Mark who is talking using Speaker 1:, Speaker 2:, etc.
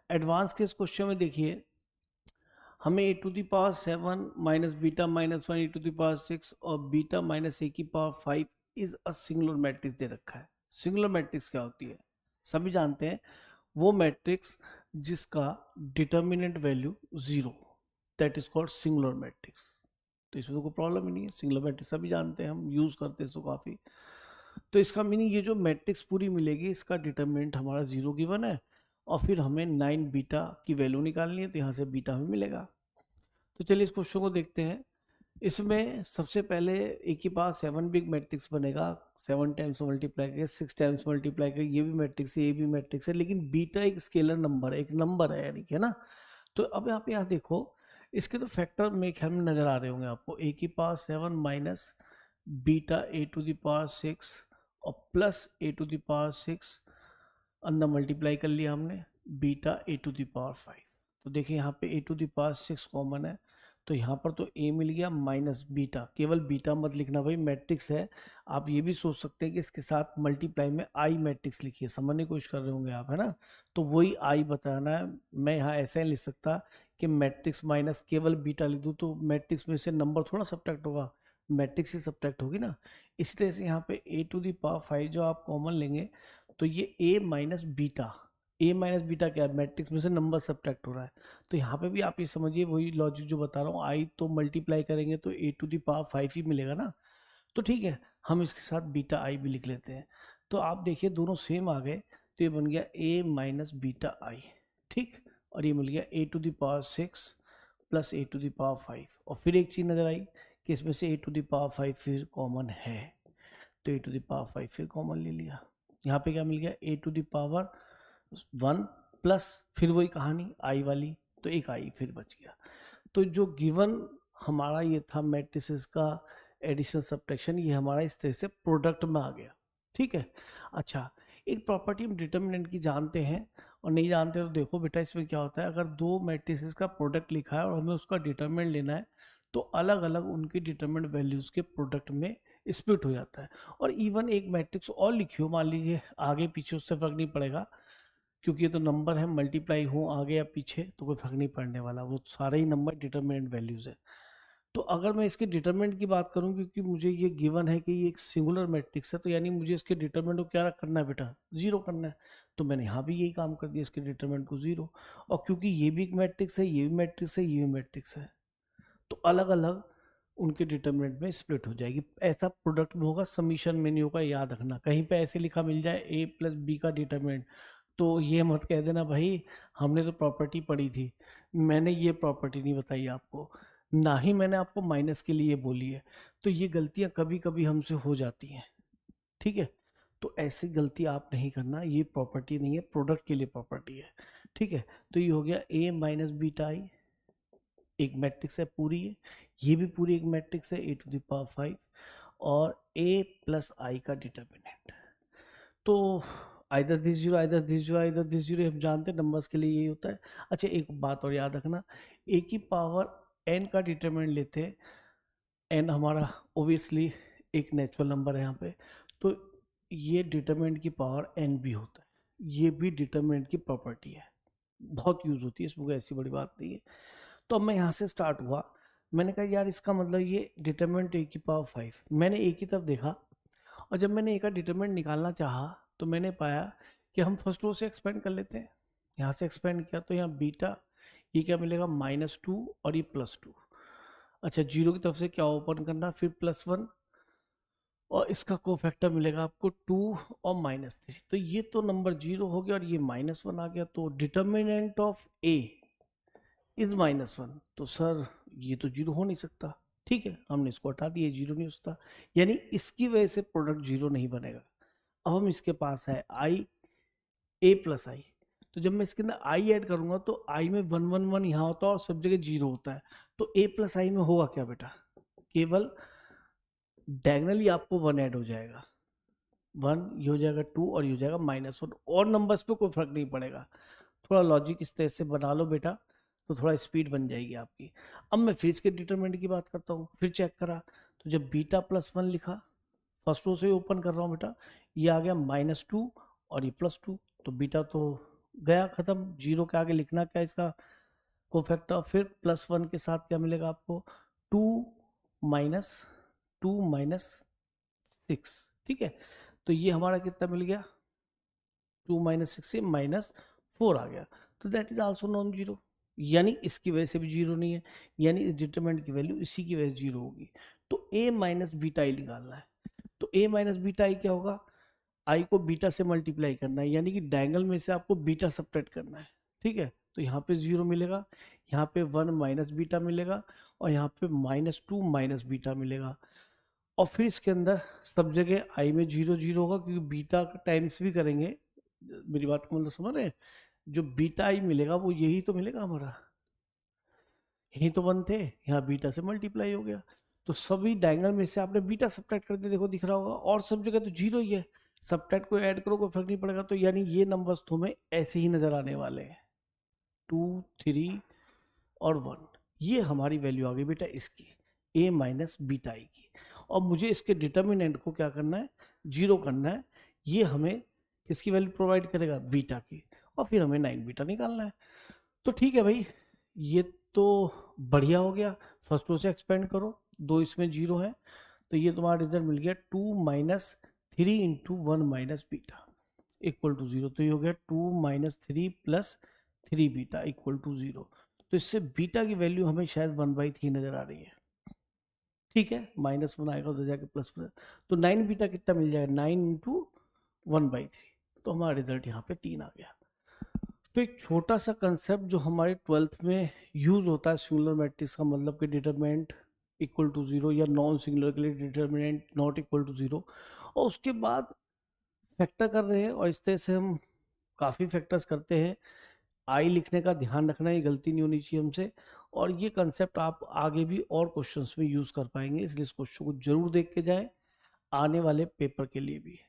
Speaker 1: Advance case question में देखिए, हमें A to the power 7 minus beta minus 1 A to the power 6 और beta minus A की power 5 is a singular matrix दे रखा है। सिंगुलर मैट्रिक्स क्या होती है? सभी जानते हैं, वो मैट्रिक्स जिसका determinant value 0, that is called singular matrix. तो इसमें तो कोई प्रॉब्लम ही नहीं है, सिंगुलर मैट्रिक्स सभी जानते हैं, हम यूज करते हैं इसको काफी। तो इसका मीनिंग ये जो मैट्रिक्स पूरी मिलेगी, इसका डिटर्मिनेंट हमारा 0 गिवन है और फिर हमें 9 बीटा की वैल्यू निकालनी है, तो यहाँ से बीटा हमें मिलेगा। तो चलिए इस क्वेश्चन को देखते हैं। इसमें सबसे पहले ए की पावर 7 भी एक मैट्रिक्स बनेगा, 7 टाइम्स मल्टीप्लाई करके 6 टाइम्स मल्टीप्लाई करके ये भी मैट्रिक्स है, ये भी मैट्रिक्स है, लेकिन बीटा एक स्केलर नंबर है, एक नंबर है यानी कि, है ना। तो अब आप यहाँ देखो, इसके तो फैक्टर मेरे ख्याल में नजर आ रहे होंगे आपको, ए की power 7 minus beta A to the power 6 और plus A to the power 6, अंदर मल्टीप्लाई कर लिया हमने, beta A to the power 5। तो देखिए यहाँ पे A to the power 6 common है, तो यहाँ पर तो ए मिल गया माइनस बीटा, केवल बीटा मत लिखना भाई, मैट्रिक्स है। आप ये भी सोच सकते हैं कि इसके साथ मल्टीप्लाई में आई मैट्रिक्स लिखिए, समझने की कोशिश कर रहे होंगे आप, है ना। तो वही आई बताना है। मैं यहाँ ऐसे नहीं लिख सकता कि मैट्रिक्स माइनस केवल बीटा लिख दूँ, तो मैट्रिक्स में से नंबर थोड़ा सब्ट्रैक्ट होगा, मैट्रिक्स ही सब्ट्रैक्ट होगी ना। इसी तरह से यहाँ पे ए टू द पावर 5 जो आप कॉमन लेंगे, तो ये ए माइनस बीटा, ए माइनस बीटा क्या है, मैट्रिक्स में से नंबर सब्ट्रैक्ट हो रहा है। तो यहाँ पे भी आप ये समझिए, वही लॉजिक जो बता रहा हूँ, आई तो मल्टीप्लाई करेंगे तो ए टू द पावर 5 ही मिलेगा ना। तो ठीक है, हम इसके साथ बीटा आई भी लिख लेते हैं। तो आप देखिए दोनों सेम आ गए, तो ये बन गया ए माइनस बीटा आई, ठीक। और ये मिल गया A to the power 6 plus A to the power 5। और फिर एक चीज़ नजर आई कि इसमें से ए टू द पावर 5 फिर कॉमन है, तो ए टू द पावर 5 फिर कॉमन ले लिया। यहाँ पे क्या मिल गया, A to the power 1 plus फिर वही कहानी आई वाली, तो एक आई फिर बच गया। तो जो गिवन हमारा ये था मैट्रिसेस का एडिशन सब्ट्रैक्शन, ये हमारा इस तरह से प्रोडक्ट में आ गया, ठीक है। अच्छा, एक प्रॉपर्टी हम डिटर्मिनेंट की जानते हैं और नहीं जानते, तो देखो बेटा इसमें क्या होता है, अगर दो मैट्रिसेस का प्रोडक्ट लिखा है और हमें उसका डिटर्मिनेंट लेना है, तो अलग अलग उनकी डिटर्मिनेंट वैल्यूज के प्रोडक्ट में स्प्लिट हो जाता है। और इवन एक मैट्रिक्स और लिखियो, मान लीजिए आगे पीछे, उससे फर्क नहीं पड़ेगा, क्योंकि ये तो नंबर है, मल्टीप्लाई हो आगे या पीछे तो कोई फर्क नहीं पड़ने वाला, वो सारे ही नंबर डिटरमिनेंट वैल्यूज है। तो अगर मैं इसके डिटरमिनेंट की बात करूं, क्योंकि मुझे ये गिवन है कि ये एक सिंगुलर मैट्रिक्स है, तो यानी मुझे इसके डिटरमिनेंट को क्या करना है बेटा, 0 करना है। तो मैंने यहाँ भी यही काम कर दिया, इसके डिटरमिनेंट को 0। और क्योंकि ये भी एक मैट्रिक्स है, ये भी मैट्रिक्स है, ये भी मैट्रिक्स है, तो अलग अलग उनके डिटरमिनेंट में स्प्लिट हो जाएगी। ऐसा प्रोडक्ट में होगा, समीशन में नहीं होगा, याद रखना। कहीं पे ऐसे लिखा मिल जाए ए प्लस बी का डिटरमिनेंट, तो ये मत कह देना भाई हमने तो प्रॉपर्टी पढ़ी थी, मैंने ये प्रॉपर्टी नहीं बताई आपको, ना ही मैंने आपको माइनस के लिए बोली है। तो ये गलतियां कभी कभी हमसे हो जाती हैं, ठीक है। तो ऐसी गलती आप नहीं करना, ये प्रॉपर्टी नहीं है, प्रोडक्ट के लिए प्रॉपर्टी है, ठीक है। तो ये हो गया ए माइनस बीटा आई, एक मैट्रिक्स है पूरी है, ये भी पूरी एक मैट्रिक्स है, ए टू द पावर 5 और ए प्लस आई का डिटर्मिनेंट। तो either this zero, either this zero, either this zero, हम जानते हैं नंबर्स के लिए यही होता है। अच्छा, एक बात और याद रखना, ए की पावर एन का डिटरमिनेंट लेते हैं, एन हमारा ओबियसली एक नेचुरल नंबर है यहाँ पे, तो ये डिटरमिनेंट की पावर एन भी होता है, ये भी डिटरमिनेंट की प्रॉपर्टी है, बहुत यूज होती है, इसमें कोई ऐसी बड़ी बात नहीं है। तो अब मैं यहाँ से स्टार्ट हुआ, मैंने कहा यार इसका मतलब ये डिटरमिनेंट ए की पावर 5, मैंने ए की तरफ देखा, और जब मैंने ए का डिटरमिनेंट निकालना चाहा, तो मैंने पाया कि हम फर्स्ट रो से एक्सपेंड कर लेते हैं। यहाँ से एक्सपेंड किया तो यहाँ बीटा, ये क्या मिलेगा -2 और ये +2। अच्छा, जीरो की तरफ से क्या ओपन करना, फिर +1 और इसका कोफैक्टर मिलेगा आपको 2 और -3। तो ये तो नंबर 0 हो गया और ये -1 आ गया, तो डिटर्मिनेंट ऑफ ए इज -1। तो सर ये तो 0 हो नहीं सकता, ठीक है, हमने इसको हटा दिया, 0 नहीं हो सकता, यानी इसकी वजह से प्रोडक्ट 0 नहीं बनेगा। अब हम इसके पास है आई, ए प्लस आई, तो जब मैं इसके अंदर आई ऐड करूंगा तो आई में 1 1 1 यहाँ होता है और सब जगह 0 होता है, तो ए प्लस आई में होगा क्या बेटा, केवल डायगनली आपको 1 ऐड हो जाएगा, 1 ये हो जाएगा 2 और ये हो जाएगा -1, और नंबर्स पे कोई फर्क नहीं पड़ेगा। थोड़ा लॉजिक इस तरह से बना लो बेटा, तो थोड़ा स्पीड बन जाएगी आपकी। अब मैं फिर इसके डिटरमिनेंट की बात करता हूँ, फिर चेक करा, तो जब बीटा +1 लिखा, फर्स्ट रो से ओपन कर रहा हूँ बेटा, ये आ गया -2 और ये +2, तो बीटा तो गया खत्म, जीरो के आगे लिखना क्या इसका कोफैक्टर, फिर +1 के साथ क्या मिलेगा आपको 2 माइनस 6, ठीक है। तो ये हमारा कितना मिल गया 2 - 6 से -4 आ गया, तो that is also known zero, यानी इसकी वजह से भी जीरो नहीं है, यानी इस डिटरमिनेंट की वैल्यू इसी की वजह से जीरो होगी। तो a माइनस बीटा आई निकालना है, तो a माइनस बीटा आई क्या होगा, आई को बीटा से मल्टीप्लाई करना है, यानी कि डायंगल में से आपको बीटा सब्ट्रैक्ट करना है, ठीक है। तो यहाँ पे जीरो मिलेगा, यहाँ पे 1 माइनस बीटा मिलेगा, और यहाँ पे -2 माइनस बीटा मिलेगा, और फिर इसके अंदर सब जगह आई में जीरो जीरो होगा, क्योंकि बीटा का टाइम्स भी करेंगे, मेरी बात को मतलब समझ रहे हैं, जो बीटा आई मिलेगा वो यही तो मिलेगा हमारा, यही तो 1 थे, यहाँ बीटा से मल्टीप्लाई हो गया, तो सभी डायंगल में से आपने बीटा सब्ट्रैक्ट कर दिया, देखो दिख रहा होगा, और सब जगह तो जीरो ही है, सब्ट्रैक्ट को ऐड करो कोई फर्क नहीं पड़ेगा, तो यानी ये नंबर्स तुम्हें ऐसे ही नजर आने वाले हैं 2 3 और 1, ये हमारी वैल्यू आ गई बेटा इसकी a माइनस बीटा आई की, और मुझे इसके डिटर्मिनेंट को क्या करना है, जीरो करना है, ये हमें किसकी वैल्यू प्रोवाइड करेगा, बीटा की, और फिर हमें 9 बीटा निकालना है। तो ठीक है भाई, ये तो बढ़िया हो गया, फर्स्ट रो से एक्सपेंड करो, दो इसमें जीरो है, तो ये तुम्हारा रिजल्ट मिल गया 2 minus 3 into 1 minus beta equal to zero, तो ये हो गया 2 minus 3 plus 3 beta equal to zero, तो इससे बीटा की वैल्यू हमें शायद 1/3 नजर आ रही है, ठीक है, -1 आएगा उधर जाके +1, तो 9 बीटा कितना मिल जाएगा 9 इंटू 1/3, तो हमारा रिजल्ट यहाँ पे 3 आ गया। तो एक छोटा सा कंसेप्ट जो हमारे 12th में यूज होता है सिंगुलर मैट्रिक्स का, मतलब कि डिटरमिनेंट इक्वल टू जीरो, या नॉन सिंगुलर के लिए determinant not equal to zero, और उसके बाद फैक्टर कर रहे हैं, और इस तरह से हम काफ़ी फैक्टर्स करते हैं, आई लिखने का ध्यान रखना, ये गलती नहीं होनी चाहिए हमसे, और ये कंसेप्ट आप आगे भी और क्वेश्चंस में यूज़ कर पाएंगे, इसलिए इस क्वेश्चन को जरूर देख के जाएं आने वाले पेपर के लिए भी।